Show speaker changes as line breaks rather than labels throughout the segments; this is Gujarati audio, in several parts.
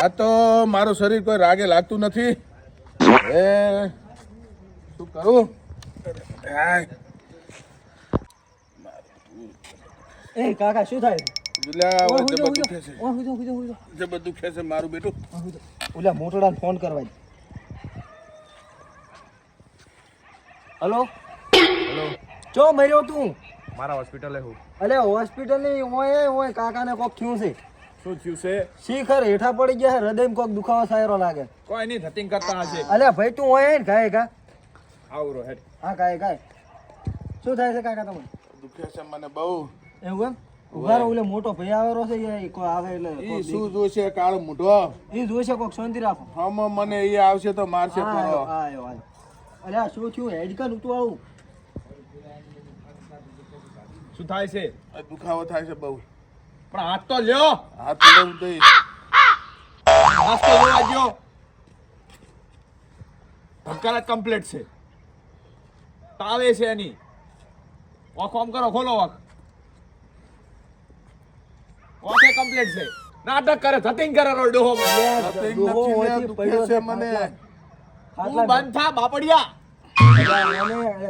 આ તો મારું શરીર કોઈ રાગે લાગતું નથી. એ શું કરું?
એ કાકા શું થાય?
જબર દુખે છે મારું બેટું.
ઓલા મોટોડા ફોન કરવા. હલો
હેલો,
ચો મર્યો તું?
મારા હોસ્પિટલે હું.
અલે હોસ્પિટલ ની ઓય કાકાને કોક થયું છે.
શું થયું છે?
શીખર હેઠા પડી ગયા છે, હૃદયમાં કોક દુખાવો સાયરો લાગે.
કોઈ નહીં, ધતિંગ કરતા હશે.
અલે ભાઈ તું ઓય ને ગાય ગા.
આવરો હેડ.
હા ગાય. શું થાય છે કાકા તમને?
દુખે છે મને બહુ.
એવું એમ? ઉભારો ઓલે મોટો ભાઈ આવેલો છે એ કોઈ આવે એટલે
ઈ શું જોશે? કાળો મૂઢો
ઈ જોશે કોક શાંતિ રાખો.
હમ મને ઈ આવશે તો મારશે.
આયો. અરે આ શું થયું? હેડકન ઉતું આવું.
શું થાય છે?
દુખાવો થાય છે બહુ.
પણ હાથ તો લ્યો.
હાથ લેવું દઈ.
હાથ તો જોવા દ્યો. ધબકારા કમ્પ્લીટ છે. તાવે છે એની. ઓખ ઓમ કરો, ખોલો ઓખ. ઓખે કમ્પ્લીટ છે. નાટક કરે, ધતિંગ કરે રોડો.
ધતિંગ નથી લે, દુખે છે મને.
તું બંધ થા બાપડિયા.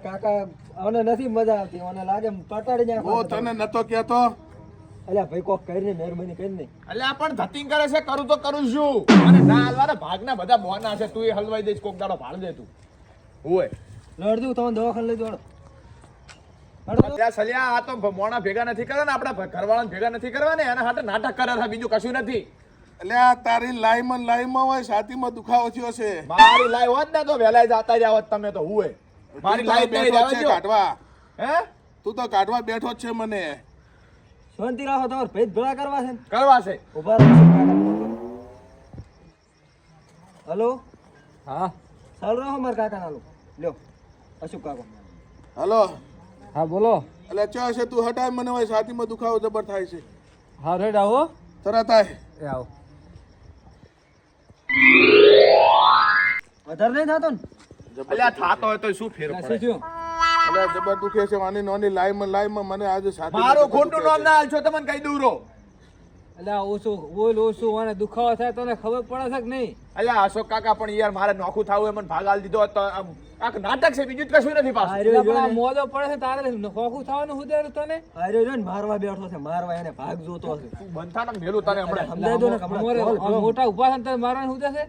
કાકા મને નથી મજા આવતી, મને લાગે પટાડી જાય.
ઓ તને નતો કહેતો?
અલ્યા ભાઈ કોક કરીને મહેરબાની કરીને.
અલ્યા પણ ધતિંગ કરે છે, કરું તો કરું છું. અને ના હલવાના ભાગના બધા બોના છે. તું એ હલવાઈ દઈશ, કોક દાડો ભાડ દે તું. હોય
લડજુ તમે દવાખાને લઈ દોડો.
ત્યાં સલિયા આ તો મોણા ભેગા નથી કરવાના, આપણા ઘરવાળાને ભેગા નથી કરવાને, એના હાથે નાટક કરે છે, બીજું કશું નથી.
એટલે આ તારી લાઈમાં હોય, છાતીમાં દુખાવો થયો છે.
મારી લાઈ હોત ને તો વહેલા જતા જ આવત તમે તો. હુએ મારી લાઈ
બેઠો છે કાઢવા.
હે
તું તો કાઢવા બેઠો જ છે મને.
શાંતિ રાખો, તમારે ભેદ ભેળા કરવા છે.
કરવા છે.
ઉભા રહો. હલો
હા
ચાલ રહો મારા કાકા નાલું લ્યો. અશોક કાકો.
હલો.
હા બોલો.
એટલે ચા છે તું હટાય મને હોય, છાતીમાં દુખાવો જબર થાય છે.
હા રેડ આવો.
તરત આય.
આવો. વધારે નહીં થતો ને?
અલ્યા થાતો હોય તો શું ફેર પડે?
એટલે જબર દુખે છે. વાની નોની લાઈમાં મને આજે છાતી.
મારું ખોટું નામ ના હાલશો તમને કહી દઉં રો.
અલ્યા ઓછું અને દુખાવો થાય તને ખબર પડે છે કે નહીં?
અલ્યા અશોક કાકા પણ યાર મારે નોખું થાવું એ મને ભાગ આલ દીધો તો આ નાટક છે, બીજું જ કશું નથી પાછું.
મોજો પડે છે તારે ખોખું થવાનું હું દેરું તને. અરે જો ને મારવા બેઠો છે, મારવા એને ભાગ જોતો હશે.
તું બંધા ને મેલું તને હમણાં
સમજાય દો ને મોટા ઉભા છે તને મારવાનું હું દેશે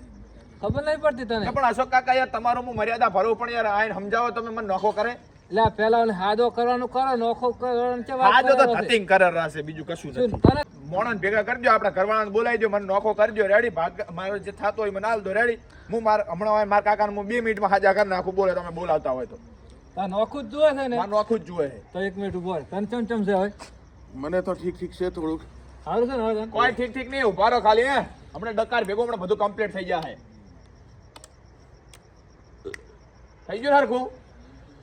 ખબર નહીં પડતી તને.
પણ અશોક કાકા યાર તમારું હું મર્યાદા ભરવું પણ યાર આઈને સમજાવો તમે મને નોખો કરે.
એટલે પેલા હાદો કરવાનું કરો, નોખો કરવાનું છે.
હાજો તો ધતિંગ કરે રહેશે, બીજું કશું નથી.
તને
મોણન ભેગા કરજો, આપણા ઘરવાળાને બોલાવી દો, મને નોખો કરજો. રેડી ભાગ મારો જે થતો હોય મને હાલ દો. રેડી હું હમણાં મારા કાકાને હું 2 મિનિટમાં હાજર કરી નાખું. બોલે તમે બોલાવતા હોય તો.
નોખું જ જોવે છે ને?
મારે નોખું જ જુએ છે.
તો 1 મિનિટ ઉભો રહે. તને ચમ છે હવે?
મને તો ઠીક છે થોડુંક.
સારું છે ને હવે?
કોઈ ઠીક નહીં, ઉભા રહો ખાલી. હે હમણાં ડકાર ભેગો હમણાં બધું કમ્પ્લીટ થઈ જાય. થઈ ગયું હરખું?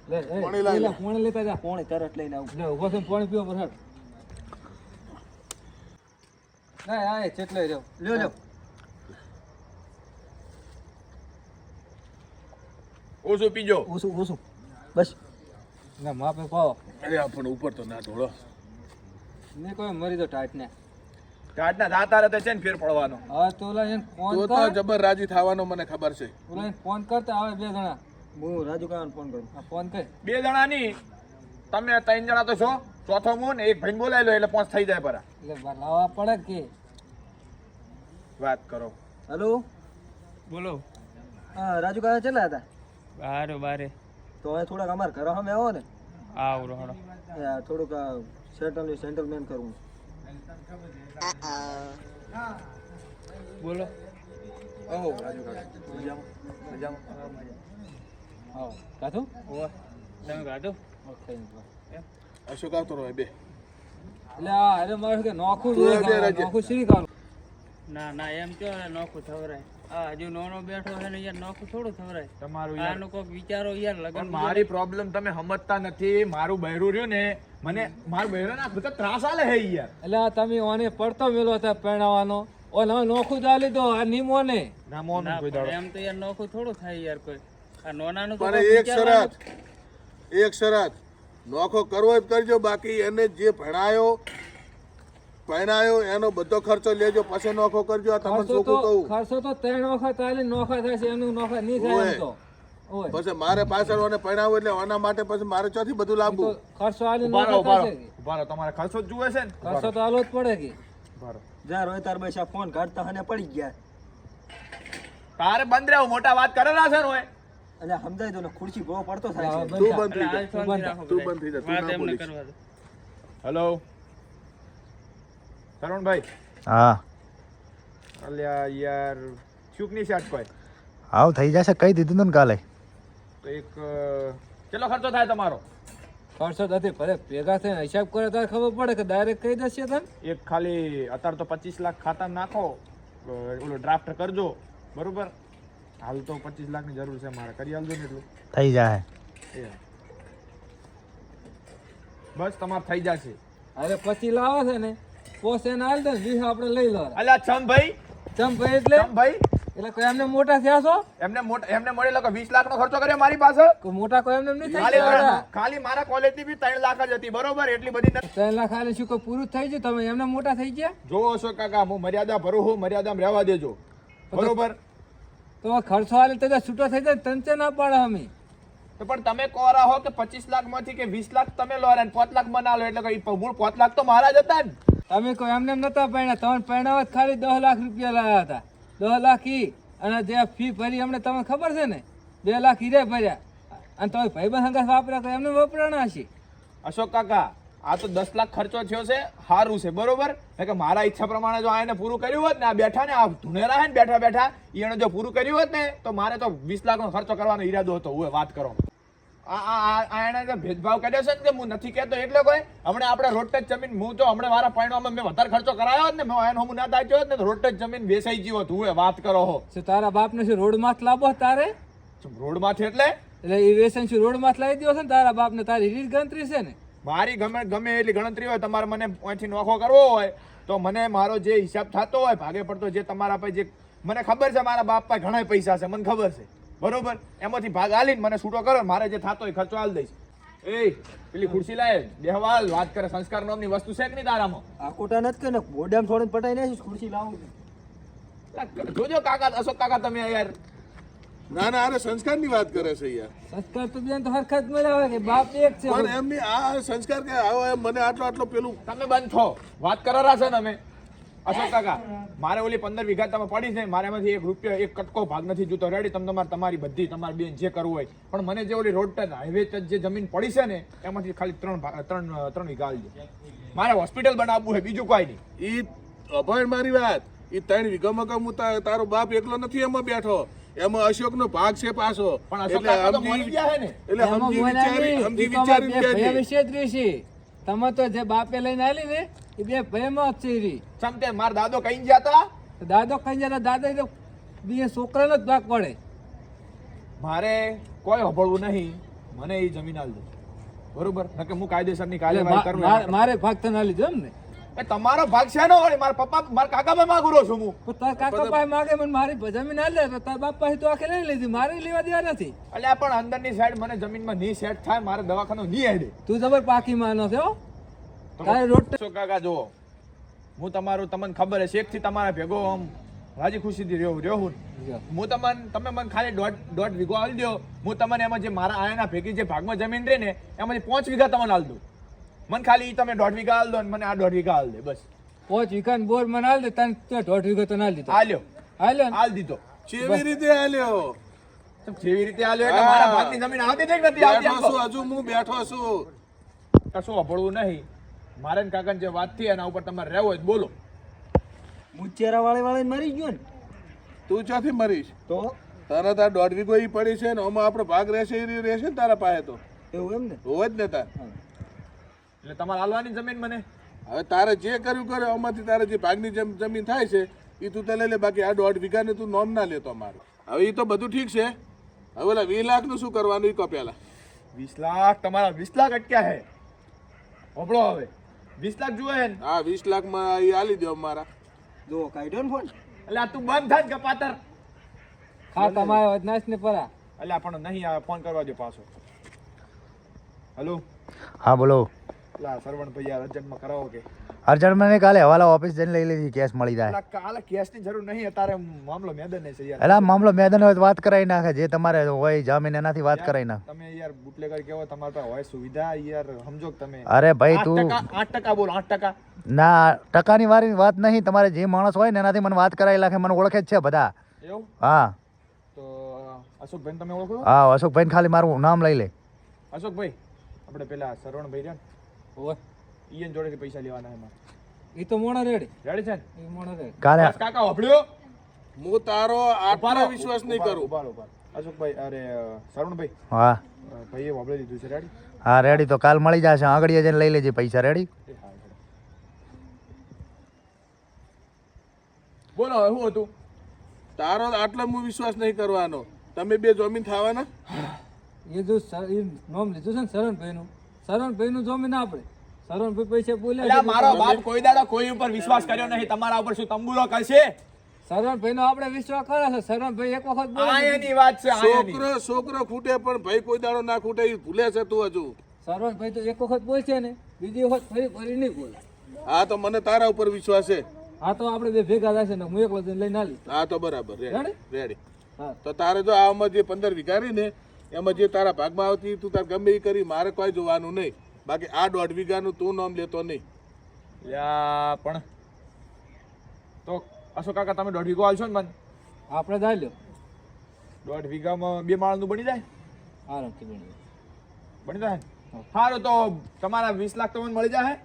પાણી લાવી લે.
પાણી લેતા જા. પાણી તરત લઈને આવું. લે ઉભો છે, પાણી પીવો બરાબર. ના આ ચેટલે રહ્યો. લ્યો
ઓછું પીજો.
ઓછું બસ. ના માપે પાવો.
અરે આ પણ ઉપર તો ના ઢોળો.
ને કોઈ મરી તો ટાઈટ ને.
ગાડના દાતા રહેતા છે ને ફેર પડવાનો.
હવે તો ઓલા એને ફોન
તો
કર.
જબર રાજી થવાનો મને ખબર છે.
ઓલા એને ફોન કરતા આવે 2 જણા. હું રાજુ કાકાને ફોન કરું. આ ફોન કર.
2 જણા ની તમે 3 જણા તો છો. ચોથો હું ને એક ભાઈને બોલાવી લો એટલે 5 થઈ જાય પરા.
એટલે લાવવા પડે કે
વાત કરો.
હેલો
બોલો.
હા રાજુ કાકા કેટલા હતા?
બારે
તો હવે થોડાક અમારે ઘર સામે આવો ને.
આવરો હડો.
થોડુંક સેટલમેન્ટ કરવું.
બોલો.
ઓહો રાજુ કાકા મજામાં.
હા કાધું?
તમે કાઢો.
અશોક આવતો રહે બે.
એટલે અરે મારે કે નોખું શીરી કાઢું.
ના એમ કયો નોખું થવરાય. આ હજુ નાનો બેઠો છે ને યાર, નોખું થોડું થવરાય.
તમારું
આનું કોક વિચારો યાર. લગન
મારી પ્રોબ્લેમ તમે સમજતા નથી. મારું બહેરું રહ્યું ને, મને મારું બહેરો ના બધા ત્રાસ આલે હે યાર.
એટલે તમે ઓને પડતો મેલો હતા પરણાવવાનો. ઓને હવે નોખું જ આલી દો આ નીમો ને.
ના મોન કોઈ દાડો.
એમ તો યાર નોખું થોડું થાય યાર કોઈ. આ નોનાનું તો
પણ એક શરત નોખો કરવો જ કરજો, બાકી એને જે ભણાયો પરણાયો એનો બધો ખર્ચો લેજો પછી નોખો કરજો. આ તમને
ખર્ચો
ચોખ્ખું કહું.
ખર્ચો તો 3 વખત આલે નોખા થાય છે, એનું નોખા નહીં થાય એમ તો. ઓય
પછી મારે પાછળ ઓને પરણાવું એટલે આના માટે પછી મારે ચોથી બધું
તો
લાવવું.
ખર્ચો આલે
ઉભા રહો,
નોખા
ઉભા
થાય
રહો,
છે.
ઉભા રહો. તમારે ખર્ચો જ જુએ છે ને?
ખર્ચો તો આલો જ પડે કે.
ઉભા રહો.
જા રોય તાર બસ આ ફોન કાઢતા હને પડી ગયા.
તારે બંધ રહેવું, મોટા વાત કરેલા છે ને ઓય.
એટલે સમજાય તો ને ખુરશી ગો પડતો થાય
હા,
છે.
તું
બંધ
બંધ થઈ
એટલે
જા.
આ શાંતિ રાખો
તું
બધા.
બંધ થઈ જા, તું
વાત
ના
એમને
બોલીશ.
કરવા દો.
હેલો તરુણભાઈ.
હા
અલ્યા યાર ચૂકની શાટ કોઈ
આવ થઈ જશે કહી દીધું તું ને કાલે.
તો એક કેટલો ખર્ચો થાય તમારો?
ખર્ચો નથી ભલે ભેગા થઈને હિસાબ કરે ત્યારે ખબર પડે કે ડાયરેક્ટ કહી દેશે તને.
એક ખાલી અત્યારે તો 25 લાખ ખાતામાં નાખો, ઓલો ડ્રાફ્ટ કરજો બરોબર. હાલ તો 25 લાખની જરૂર છે મારે, કરી આલજો ને એટલું.
થઈ જાય.
એ. બસ તમારે થઈ જશે.
અરે પછી લાવે છે ને પોસે ને હાલ દે ને 20 આપણે લઈ લો.
અલ્યા ચમભાઈ,
ચમ ભાઈ એટલે
ચમભાઈ
એટલે કોઈ એમને મોટા થયા છો
એમને મળેલો કે 20 લાખનો ખર્ચો કર્યો મારી પાસે.
કોઈ મોટા કોઈ એમને નહીં
ખાલી
થાય.
ખાલી મારા કોલેજની બી 3 લાખ જ હતી બરોબર, એટલી બધી નથી.
3 લાખ આલે શું કોઈ પૂરું થઈ ગયું? તમે એમને મોટા થઈ ગયા
જો અશોક કાકા, હું મર્યાદા ભરું છું, મર્યાદામાં રહેવા દેજો બરોબર.
તો ખર્ચો આલે તો છૂટો થઈ જાય તંચે ના પાડે અમે.
તો પણ તમે કહો રહો કે 25 લાખ માંથી કે 20 લાખ તમે લો અને 5 લાખ બના લો, એટલે કે મૂળ 5 લાખ તો મારા જ હતા ને.
તમે કોઈ એમને એમ નતા પરણ્યા, તમે પરણાવા જ ખાલી 10 લાખ રૂપિયા લાયા હતા. 10 લાખ ઈ અને જે ફી ભરી અમને તમને ખબર છે ને 2 લાખ હીરે ભર્યા અને તમે ભાઈબંધ હંગાથ વાપર્યા તો એમને વપરાણા હશે.
અશોક કાકા આ તો 10 લાખ ખર્ચો થયો છે, સારું છે બરોબર. કે મારા ઈચ્છા પ્રમાણે જો આને પૂરું કર્યું હોત ને, આ બેઠા ને આ ધુનેરા હે ને બેઠા બેઠા એને જો પૂરું કર્યું હોત ને તો મારે તો 20 લાખનો ખર્ચો કરવાનો ઈરાદો હતો. હું વાત કરો એને જો ભેદભાવ કર્યો છે ને કે હું નથી કહેતો એટલે કોઈ હમણાં આપણે રોડ ટચ જમીન, હું તો હમણાં મારા પાણીમાં મેં વધારે ખર્ચો કરાયો હોત ને, એનો હું ના દાચ્યો હોત ને તો રોડ ટચ જમીન વેચાઈ ગયો હોત. હું વાત કરો હો.
શું તારા બાપને શું રોડ માં લાવો તારે?
રોડ માંથી એટલે
એટલે એ વેસન શું રોડ માં લાવી દો છે ને તારા બાપને? તારી રીત ગણતરી છે ને.
મારી ગમે એટલી ગણતરી હોય, તમારે મને અહીંથી નોખો કરવો હોય તો મને મારો જે હિસાબ થતો હોય ભાગે પડતો, જે તમારા પાસે જે મને ખબર છે મારા બાપ પાસે ઘણા પૈસા છે, મને ખબર છે બરોબર, એમાંથી ભાગ આલીને મને છૂટો કરો, મારે જે થતો હોય ખર્ચો આલ દઈશ. એ પેલી ખુરશી લાય, બેહવાલ વાત કરે, સંસ્કાર નામની વસ્તુ છે કે નહીં તારામાં?
આ કોટા નથી કે ને ગોડામ છોડીને પટાઈ નાખીશ, ખુરશી લાવું.
જોજો કાકા, અશોક કાકા તમે યાર.
ના ના, અરે સંસ્કારની વાત કરે છે યાર.
સંસ્કાર તો બેન તો હરખત મળ્યા હોય કે બાપ એક છે.
પણ એમની આ સંસ્કાર કે આવો એમ મને આટલો પેલું
તમે બંધ છો, વાત કરારા છે ને અમે. અશોક કાકા મારે ઓલી 15 વીઘા તમે પડી છે, મારે એમાંથી 1 રૂપિયો 1 કટકો ભાગ નથી જોતો. રેડી તમે તમારી બધી તમારી બેન જે કરવું હોય, પણ મને જે ઓલી રોડ ટચ હાઈવે ટચ જે જમીન પડી છે ને એમાંથી ખાલી 3 વીઘા આલજો. મારે હોસ્પિટલ બનાવવું છે, બીજું કોઈ નહીં.
ઈ અભણ મારી વાત. ઈ 3 વીઘામાં કામ તારો બાપ એકલો નથી એમાં બેઠો, એમાં અશોકનો ભાગ છે પાછો.
પણ અશોક કાકા તો મરી ગયા છે ને.
એટલે સમજી વિચારીને કહેજે.
વિશે જ રહેશે. તમે તો જે બાપે લઈને આલી ને એ બે ભયમાં જ છે રી.
સમતે માર દાદો કઈ ગયા હતા?
દાદો કઈ જતા દાદા તો બે છોકરાનો જ ભાગ પડે.
મારે કોઈ હબળવું નહીં, મને એ જમીન આલ દો બરોબર, નકે હું કાયદેસરની કાર્યવાહી કરું.
મારે ભાગ તને આલી દો એમ ને?
એ તમારો ભાગ છે નો વળી, મારા પપ્પા મારા કાકા ભાઈ માંગુ રહ્યો છું હું.
તો તાર કાકા પાસે માગે મને મારી જમીન આલે તો તાર બાપ પાસે તો આખી લઈ લીધી, મારી લેવા દેવા નથી.
એટલે પણ અંદરની સાઈડ મને જમીનમાં નહીં સેટ થાય, મારે દવાખાનું નહીં હેડે.
તું જબર પાકી માનો છે હો. તારે રોટ
અશોક કાકા જુઓ, હું તમારું તમને ખબર હશે એકથી તમારા ભેગો આમ રાજી ખુશીથી રહ્યું. હું તમે મને ખાલી દોઢ વીઘો આલી દો, હું તમને એમાં જે મારા આયાના ભેગી જે ભાગમાં જમીન રહે ને એમાંથી 5 વીઘા તમને આલ દઉં. મને ખાલી તમે 1.5 વીઘા આલ દો અને મને આ 1.5 વીઘા આલ દે બસ.
5 વીઘા બોર મને આલ દે, તને 1.5 વીઘો તો ના લીધો.
આલ્યો
હાલ્યો
આલ દીધો.
કેવી રીતે આલ્યો?
જેવી રીતે આલ્યો એટલે મારા ભાગની જમીન આવતી છે કે નથી આવતી?
બેઠો છું, હજુ હું બેઠો છું.
કશું અભળવું નહીં. મારે ને કાકાને જે વાત થઈ એના ઉપર તમારે રહેવું હોય તો બોલો.
મુચેરા વાળીને મરી ગયો ને
તું ક્યાંથી મરીશ?
તો
તારા તાર 1.5 વીઘો ઈ પડી છે ને આમાં આપણો ભાગ રહેશે ઈ રહેશે ને તારા પાસે તો
એવું એમ ને?
હોવે જ ને તાર.
એટલે તમારે આલવાની જમીન મને
હવે તારે જે કર્યું કરે આમાંથી તારે જે ભાગની જમીન થાય છે એ તું તે લઈ લે, બાકી આ 1.5 વીઘાને તું નોમ ના લેતો મારું. હવે એ તો બધું ઠીક છે, હવે ઓલા 20 લાખનું શું કરવાનું ઈ કહો પહેલા.
20 લાખ તમારા 20 લાખ અટક્યા હે. હોબળો હવે 20 લાખ જુએ ને.
હા 20 લાખમાં એ આલી દો મારા.
જો કાઢ્યો ને ફોન.
એટલે આ તું બંધ થાય ને કપાતર.
હા તમારે વદનાશ ને પરા.
એટલે પણ નહીં આવે, ફોન કરવા દો પાછો. હલો
હા બોલો.
એટલે સરવણ ભાઈ યાર અર્જન્ટમાં કરાવો કે.
અર્જન્ટ મને કાલે હવાલા ઓફિસ જઈને લઈ લેવી કેસ મળી જાય
એટલે કાલે કેસની જરૂર નહીં, અત્યારે મામલો મેદાન છે યાર.
એટલે આ મામલો મેદાન હોય તો વાત કરાવી નાખે, જે તમારે હોય જામીન એનાથી વાત કરાવી નાખ.
તમે યાર બુટલેગર કેવો, તમારે પાસે હોય સુવિધા યાર, સમજો કે તમે
અરે ભાઈ તું
8% બોલો 8%.
ના ટકાની વાળી વાત નહીં, તમારે જે માણસ હોય ને એનાથી મને વાત કરાવી નાખે, મને ઓળખે જ છે બધા.
એવું
હા
તો અશોકભાઈ તમે ઓળખો છો?
હા અશોકભાઈ ખાલી મારું નામ લઈ લે.
અશોકભાઈ આપણે પેલા સરવણભાઈ રહ્યા
ઓય
ને ઈયન જોડેથી પૈસા લેવાના એમાં
એ તો મોણો રેડી,
રેડી છે ને?
એ મોણો રેડી.
કાલે
બસ કાકા હોભળ્યો?
હું તારો આટલો વિશ્વાસ નહીં કરું.
ઉભા અશોકભાઈ, અરે સરવણભાઈ,
હા
ભાઈએ હોભળી દીધું છે. રેડી?
હા રેડી, તો કાલ મળી જશે, આગળ જઈને લઈ લેજે પૈસા. રેડી?
બોલો હવે શું હતું?
તારો આટલો હું વિશ્વાસ નહીં કરવાનો. તમે બે જમીન થવાના.
એ જો એ નામ લીધું છે ને શરણભાઈનું, શરણભાઈનું જમીન આપણે શરણભાઈ પૈસા બોલ્યા
અલ્યા
છે.
મારો બાપ કોઈ દાડો કોઈ ઉપર વિશ્વાસ કર્યો નહીં, તમારા ઉપર શું તંબુરો કરશે?
શરણભાઈનો આપણે વિશ્વાસ કરે છે. શરણભાઈ એક વખત બોલે છે.
આયાની વાત છે, આયાની.
છોકરો ખૂટે પણ ભાઈ કોઈ દાડો ના ખૂટે, એ ભૂલે છે તું હજુ.
શરણભાઈ તો એક વખત બોલશે ને, બીજી વખત ફરી નહીં બોલે.
હા તો મને તારા ઉપર વિશ્વાસ છે.
આ તો આપણે બે ભેગા થશે ને હું એક વખત લઈને આલી.
હા તો બરાબર.
રેડી?
રેડી.
હા
તો તારે જો આમાં જે 15 વીઘા રહી ને એમાં જે તારા ભાગમાં આવતી તું તાર ગમે એ કરી, મારે કોઈ જોવાનું નહીં. બાકી આ 1.5 વીઘાનું તું નામ લેતો નહીં.
યા પણ તો અશોક કાકા તમે 1.5 વીઘો આલશો ને મને?
આપણે જાય લ્યો
1.5 વીઘામાં 2 માળનું બની જાય?
આરામથી બની જાય.
બની જાય ને? સારું, તો તમારા 20 લાખ તો મને મળી જાય.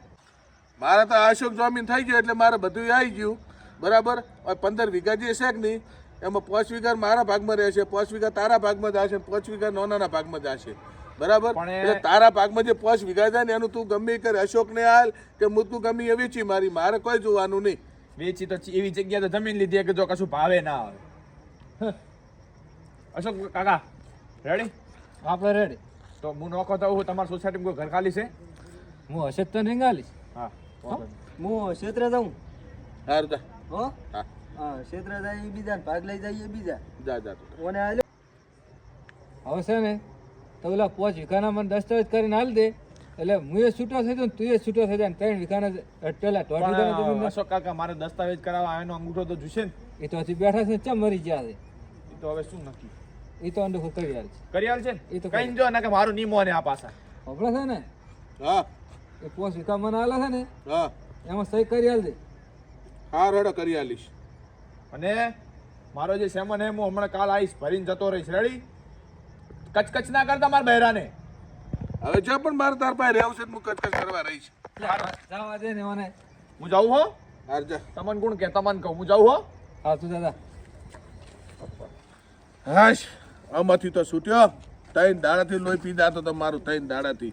મારે તો અશોક જમીન થઈ ગયો એટલે મારે બધું આવી ગયું બરાબર. હવે 15 વીઘા જે છે કે નહીં એમાં 5 વીઘા મારા ભાગમાં રહેશે, 5 વીઘા તારા ભાગમાં જશે, 5 વીઘા નોનાના ભાગમાં જશે બરાબર.
પણ
એટલે તારા ભાગમાં જે 5 વીઘા જાય ને એનું તું ગમે એ કરે, અશોકને હાલ કે હું તું ગમે એ વેચી મારી, મારે કોઈ જોવાનું નહીં.
વેચી તો એવી જગ્યાએ તો જમીન લીધી કે જો કશું ભાવે ના આવે. અશોક કાકા રેડી?
આપણે રેડી.
તો હું નોખો તો હું તમારી સોસાયટીમાં કોઈ ઘર ખાલી છે?
હું હશે તો નહીં ગાલીશ.
હા વાંધો નહીં.
હું ક્ષેત્રે જાઉં
હાર જા.
હો
હા
હા ક્ષેત્રે જાય એ બીજા ને ભાગ લઈ જાય એ બીજા
જા જા તું.
ઓને આલ્યો
હવે છે ને તો ઓલા 5 વીઘાના મને દસ્તાવેજ કરીને હાલ દે, એટલે હું એ છૂટો થઈ જાઉં ને તું એ છૂટો થઈ જાય ને 3 વીઘાના પેલા 1.5 વીઘાના
પણ
જમીન
અશોક કાકા મારે દસ્તાવેજ કરાવવા એનો અંગૂઠો તો જોશે ને?
એ તો હજી બેઠા છે, ચમ મરી ગયા છે.
એ તો હવે શું નક્કી
એ તો અંડો કરી હાલ છે.
કરી આલ છે ને?
એ તો
કઈ જો ના કે મારું નીમો ને આ પાછા.
ખબર છે ને
હા
એ 5 વીઘા મને હાલે છે ને
હા
એમાં સહી કરી હાલ દે.
હાર હેડો કરી આલીશ.
અને મારો જે સેમન હે હું હમણાં કાલ આવીશ, ભરીને જતો રહીશ. રેડી? કચકચ ના કરતા મારા બહેરાને.
હવે જો પણ મારે તાર પાસે રહેવું છે તો હું કચકચ કરવા રહીશ.
જવા દે ને મને.
હું જાઉં હો?
હાર જા.
તમને કોણ કે તમને કહું હું જાઉં હો?
હા તું દાદા
હાશ આમાંથી તો છૂટ્યો. 3 દાડાથી લોહી પી જાતો તો મારું 3 દાડાથી.